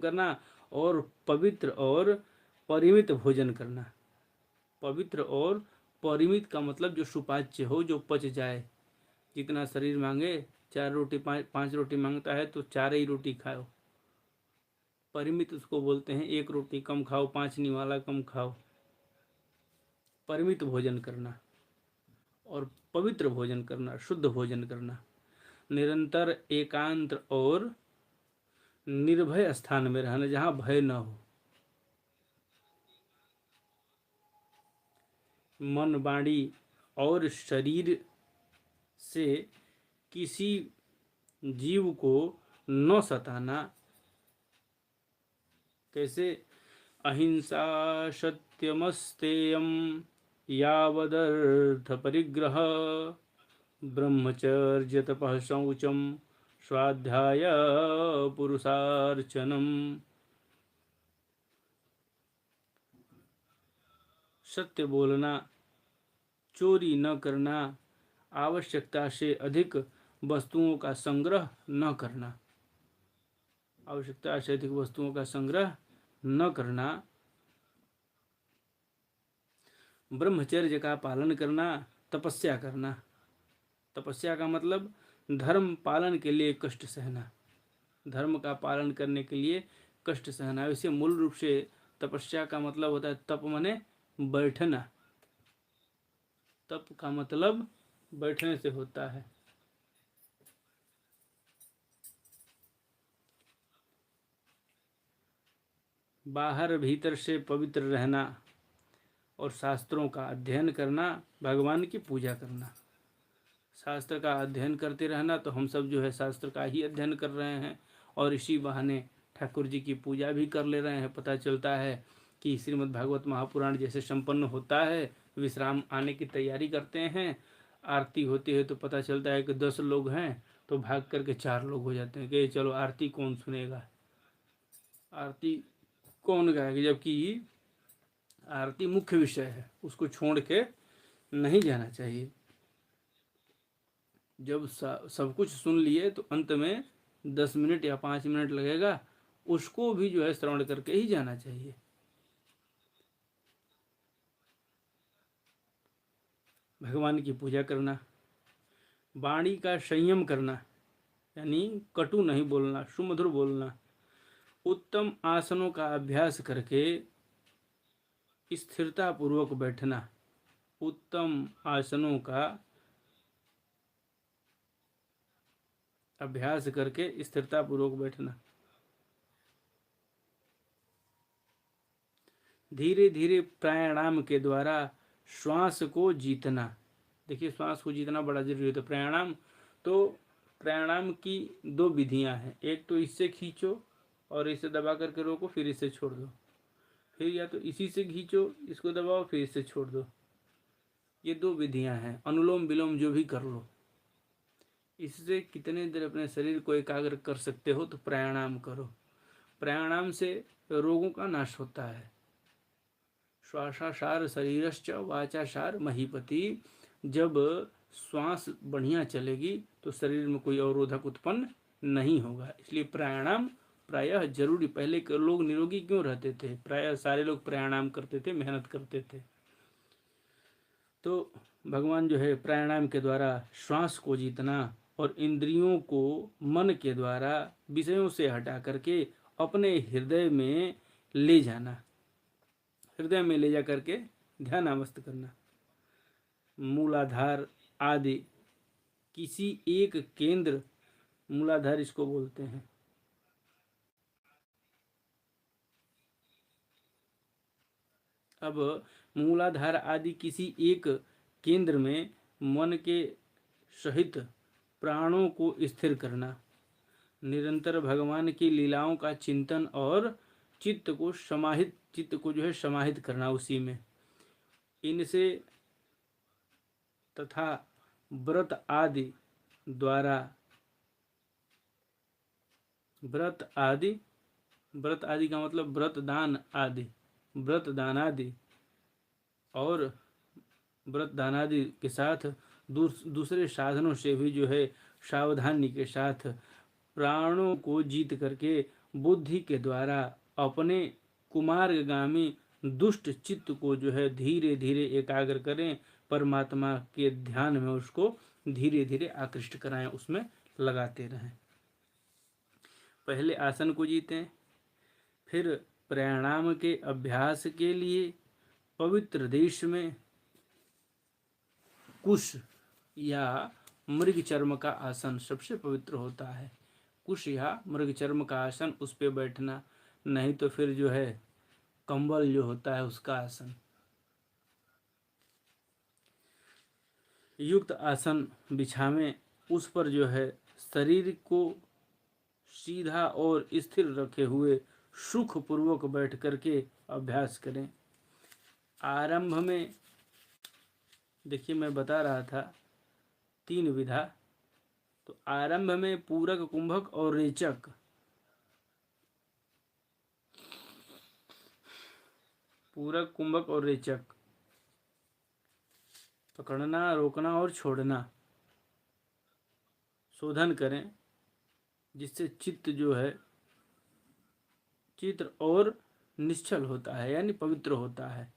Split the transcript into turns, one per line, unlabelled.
करना और पवित्र और परिमित भोजन करना। पवित्र और परिमित का मतलब जो सुपाच्य हो, जो पच जाए। जितना शरीर मांगे, 4 रोटी 5 रोटी मांगता है तो 4 ही रोटी खाओ। परिमित उसको बोलते हैं, 1 रोटी कम खाओ, 5 निवाला कम खाओ। परिमित भोजन करना और पवित्र भोजन करना, शुद्ध भोजन करना। निरंतर एकांत और निर्भय स्थान में रहना, जहाँ भय न हो। मन, वाणी और शरीर से किसी जीव को न सताना। कैसे? अहिंसा सत्यमस्तेयम यावदर्थ परिग्रह ब्रह्मचर्य तपः शौचम स्वाध्याय पुरुषार्चनम। सत्य बोलना, चोरी न करना, आवश्यकता से अधिक वस्तुओं का संग्रह न करना। आवश्यकता से अधिक वस्तुओं का संग्रह न करना। ब्रह्मचर्य का पालन करना, तपस्या करना। तपस्या का मतलब धर्म पालन के लिए कष्ट सहना। धर्म का पालन करने के लिए कष्ट सहना। वैसे मूल रूप से तपस्या का मतलब होता है तप, माने बैठना। तप का मतलब बैठने से होता है। बाहर भीतर से पवित्र रहना और शास्त्रों का अध्ययन करना, भगवान की पूजा करना। शास्त्र का अध्ययन करते रहना, तो हम सब जो है शास्त्र का ही अध्ययन कर रहे हैं और इसी बहाने ठाकुर जी की पूजा भी कर ले रहे हैं। पता चलता है कि श्रीमद् भागवत महापुराण जैसे संपन्न होता है, विश्राम आने की तैयारी करते हैं, आरती होती है तो पता चलता है कि 10 लोग हैं तो भाग करके 4 लोग हो जाते हैं कि चलो आरती कौन सुनेगा, आरती कौन गाएगा, जबकि आरती मुख्य विषय है, उसको छोड़ के नहीं जाना चाहिए। जब सब कुछ सुन लिए तो अंत में 10 मिनट या 5 मिनट लगेगा, उसको भी जो है श्रवण करके ही जाना चाहिए। भगवान की पूजा करना, वाणी का संयम करना, यानी कटु नहीं बोलना, सुमधुर बोलना। उत्तम आसनों का अभ्यास करके स्थिरता पूर्वक बैठना। उत्तम आसनों का अभ्यास करके स्थिरता पूर्वक बैठना। धीरे धीरे प्राणायाम के द्वारा श्वास को जीतना। देखिए, श्वास को जीतना बड़ा जरूरी होता है। प्राणायाम की 2 विधियां हैं। एक तो इससे खींचो और इसे दबा करके रोको, फिर इसे छोड़ दो। फिर या तो इसी से खींचो, इसको दबाओ, फिर इसे छोड़ दो। ये 2 विधियां हैं। अनुलोम विलोम जो भी कर लो, इससे कितने देर अपने शरीर को एकाग्र कर सकते हो तो प्राणायाम करो। प्राणायाम से रोगों का नाश होता है। श्वासासार शरीरश्च वाचासार महीपति। जब श्वास बढ़िया चलेगी तो शरीर में कोई अवरोधक उत्पन्न नहीं होगा। इसलिए प्राणायाम प्रायः जरूरी। पहले के लोग निरोगी क्यों रहते थे? प्रायः सारे लोग प्राणायाम करते थे, मेहनत करते थे। तो भगवान जो है प्राणायाम के द्वारा श्वास को जीतना और इंद्रियों को मन के द्वारा विषयों से हटा करके अपने हृदय में ले जाना। हृदय में ले जा करके ध्यान आमस्त करना। मूलाधार आदि किसी एक केंद्र, मूलाधार इसको बोलते हैं। अब मूलाधार आदि किसी एक केंद्र में मन के सहित प्राणों को स्थिर करना। निरंतर भगवान की लीलाओं का चिंतन और चित्त को जो है समाहित करना उसी में। इनसे तथा व्रत आदि द्वारा, व्रत आदि का मतलब व्रत दान आदि और व्रत दान आदि के साथ दूसरे साधनों से भी जो है सावधानी के साथ प्राणों को जीत करके बुद्धि के द्वारा अपने कुमार्गामी दुष्ट चित्त को जो है धीरे धीरे एकाग्र करें, परमात्मा के ध्यान में उसको धीरे धीरे आकृष्ट कराएं, उसमें लगाते रहें। पहले आसन को जीतें, फिर प्राणायाम के अभ्यास के लिए पवित्र देश में कुश या मृग चर्म का आसन सबसे पवित्र होता है। कुश या मृग चर्म का आसन, उस पे बैठना, नहीं तो फिर जो है कंबल जो होता है उसका आसन। युक्त आसन बिछावें, उस पर जो है शरीर को सीधा और स्थिर रखे हुए सुख पूर्वक बैठ करके अभ्यास करें। आरंभ में देखिए मैं बता रहा था 3 विधा, तो आरंभ में पूरक, कुंभक और रेचक। पूरक, कुंभक और रेचक, पकड़ना, रोकना और छोड़ना, शोधन करें, जिससे चित्त जो है चित्र और निश्चल होता है, यानी पवित्र होता है।